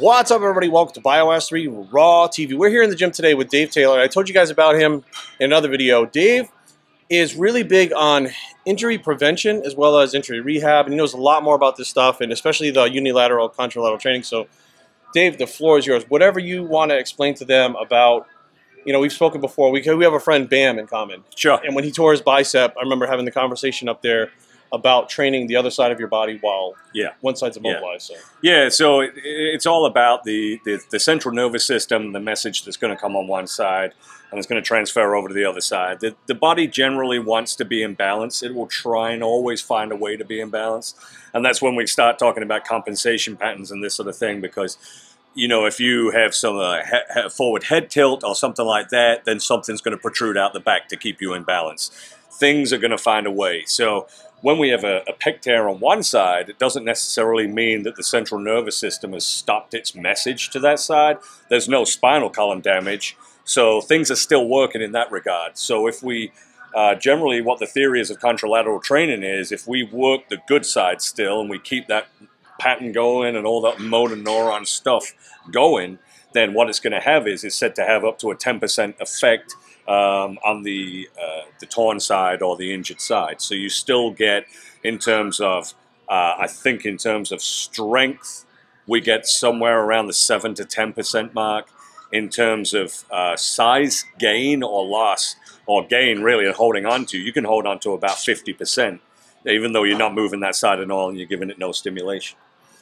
What's up, everybody? Welcome to BioS3 Raw TV. We're here in the gym today with Dave Taylor. I told you guys about him in another video. Dave is really big on injury prevention as well as injury rehab, and he knows a lot more about this stuff, and especially the unilateral, contralateral training. So, Dave, the floor is yours. Whatever you want to explain to them about, you know, we've spoken before. We have a friend, Bam, in common. Sure. And when he tore his bicep, I remember having the conversation up there about training the other side of your body while one side's immobilized. So it's all about the central nervous system, the message that's going to come on one side and it's going to transfer over to the other side. The body generally wants to be in balance. It will try and always find a way to be in balance. And that's when we start talking about compensation patterns and this sort of thing, because you know, if you have some forward head tilt or something like that, then something's going to protrude out the back to keep you in balance. Things are going to find a way. So when we have a pec tear on one side, it doesn't necessarily mean that the central nervous system has stopped its message to that side. There's no spinal column damage, so things are still working in that regard. So if we, generally what the theory is of contralateral training is, if we work the good side still and we keep that pattern going and all that motor neuron stuff going, then what it's going to have is it's said to have up to a 10% effect on the torn side or the injured side. So you still get, in terms of, I think in terms of strength, we get somewhere around the 7 to 10% mark. In terms of size gain or loss, or gain really, and holding on to, you can hold on to about 50%, even though you're not moving that side at all and you're giving it no stimulation.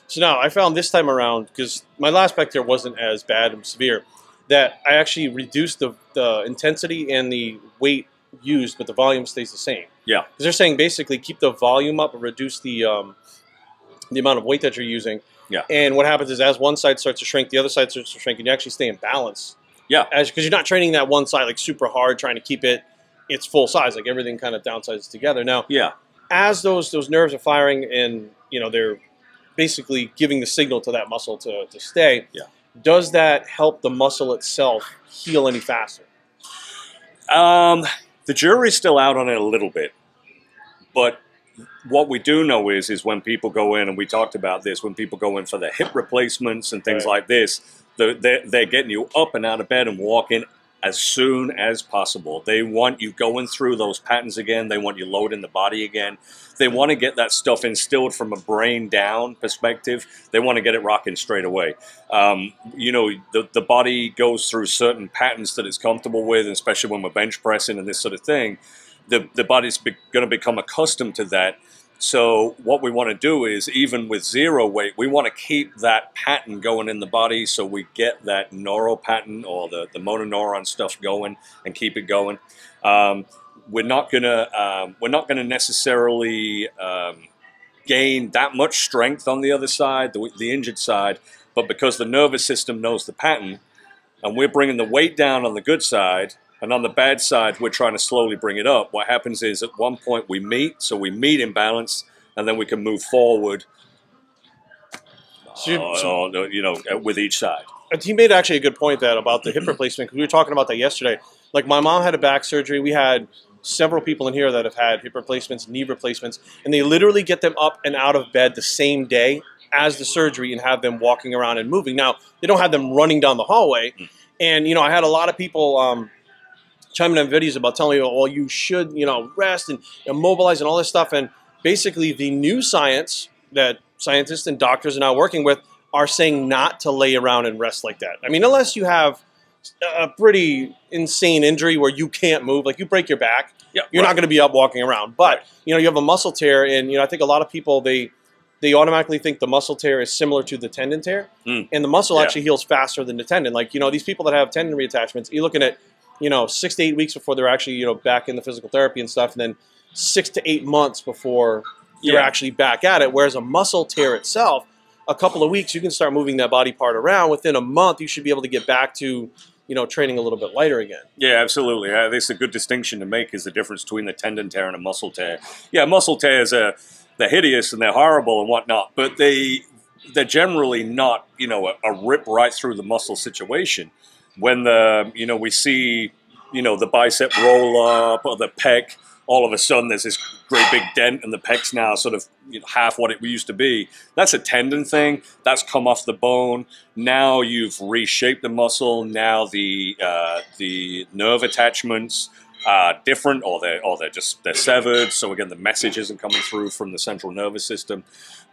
So now I found this time around, because my last pec tear wasn't as bad and severe, that I actually reduced the intensity and the weight used, but the volume stays the same. Yeah. Because they're saying basically keep the volume up and reduce the amount of weight that you're using. Yeah. And what happens is as one side starts to shrink, the other side starts to shrink, and you actually stay in balance. Yeah. Because you're not training that one side like super hard, trying to keep it its full size, like everything kind of downsizes together. Now, as those nerves are firing and you know they're basically giving the signal to that muscle to stay. Yeah. Does that help the muscle itself heal any faster? The jury's still out on it a little bit, but what we do know is when people go in, and we talked about this, when people go in for their hip replacements and things like this, they're getting you up and out of bed and walking as soon as possible. They want you going through those patterns again. They want you loading the body again. They want to get that stuff instilled from a brain down perspective. They want to get it rocking straight away. You know, the body goes through certain patterns that it's comfortable with, especially when we're bench pressing and this sort of thing. The body's going to become accustomed to that. So what we want to do is, even with zero weight, we want to keep that pattern going in the body so we get that neural pattern or the motor neuron stuff going and keep it going. We're not gonna necessarily gain that much strength on the other side, the injured side, but because the nervous system knows the pattern, and we're bringing the weight down on the good side, and on the bad side, we're trying to slowly bring it up. What happens is at one point we meet, so we meet in balance, and then we can move forward, you know, with each side. He made actually a good point about the hip replacement, because we were talking about that yesterday. Like my mom had a back surgery. We had several people in here that have had hip replacements, knee replacements, and they literally get them up and out of bed the same day as the surgery and have them walking around and moving. Now, they don't have them running down the hallway. And, you know, I had a lot of people chiming in videos about telling me, well, you should, you know, rest and immobilize and all this stuff. And basically the new science that scientists and doctors are now working with are saying not to lay around and rest like that. I mean, unless you have a pretty insane injury where you can't move, like you break your back, you're not going to be up walking around. But, you know, you have a muscle tear, and, you know, I think a lot of people, they automatically think the muscle tear is similar to the tendon tear. And the muscle actually heals faster than the tendon. Like, you know, these people that have tendon reattachments, you're looking at, you know, 6 to 8 weeks before they're actually, you know, back in the physical therapy and stuff, and then 6 to 8 months before you're actually back at it. Whereas a muscle tear itself, a couple of weeks, you can start moving that body part around. Within a month, you should be able to get back to, you know, training a little bit lighter again. Yeah, absolutely. This is a good distinction to make, is the difference between the tendon tear and a muscle tear. Yeah, muscle tears they're hideous and they're horrible and whatnot, but they're generally not, you know, a rip right through the muscle situation. When you know, we see, you know, the bicep roll up or the pec all of a sudden there's this great big dent and the pec's now sort of half what it used to be. That's a tendon thing. That's come off the bone. Now you've reshaped the muscle. Now the nerve attachments are different, or they're severed. So again, the message isn't coming through from the central nervous system.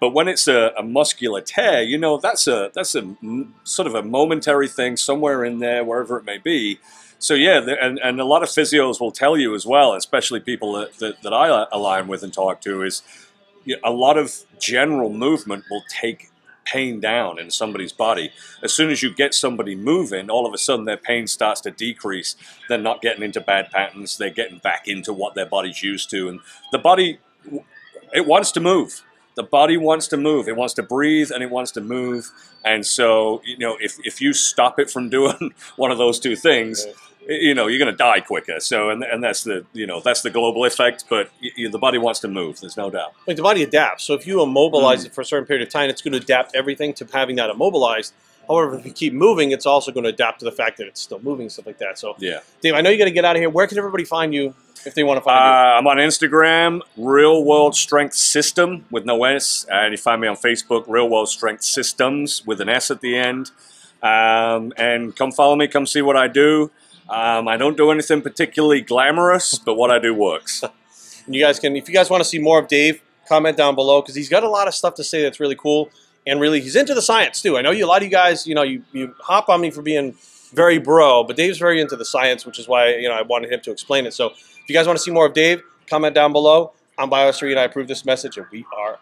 But when it's a muscular tear, that's a sort of a momentary thing somewhere in there, wherever it may be. So yeah, and a lot of physios will tell you as well, especially people that I align with and talk to, is a lot of general movement will take pain down in somebody's body. As soon as you get somebody moving, all of a sudden their pain starts to decrease. They're not getting into bad patterns. They're getting back into what their body's used to. And the body, it wants to move. The body wants to move. It wants to breathe and it wants to move. And so, if you stop it from doing one of those two things, you're going to die quicker. So, and that's the global effect. But the body wants to move. There's no doubt. Like the body adapts. So if you immobilize it for a certain period of time, it's going to adapt everything to having that immobilized. However, if you keep moving, it's also going to adapt to the fact that it's still moving and stuff like that. So, yeah, Dave, I know you got to get out of here. Where can everybody find you if they want to find you? I'm on Instagram, Real World Strength System with no S, and you find me on Facebook, Real World Strength Systems with an S at the end. And come follow me, come see what I do. I don't do anything particularly glamorous, but what I do works. And you guys can, if you guys want to see more of Dave, comment down below because he's got a lot of stuff to say that's really cool. And really, he's into the science too. I know a lot of you guys, you hop on me for being very bro, but Dave's very into the science, which is why I wanted him to explain it. So if you guys want to see more of Dave, comment down below. I'm BioHistory and I approve this message, and we are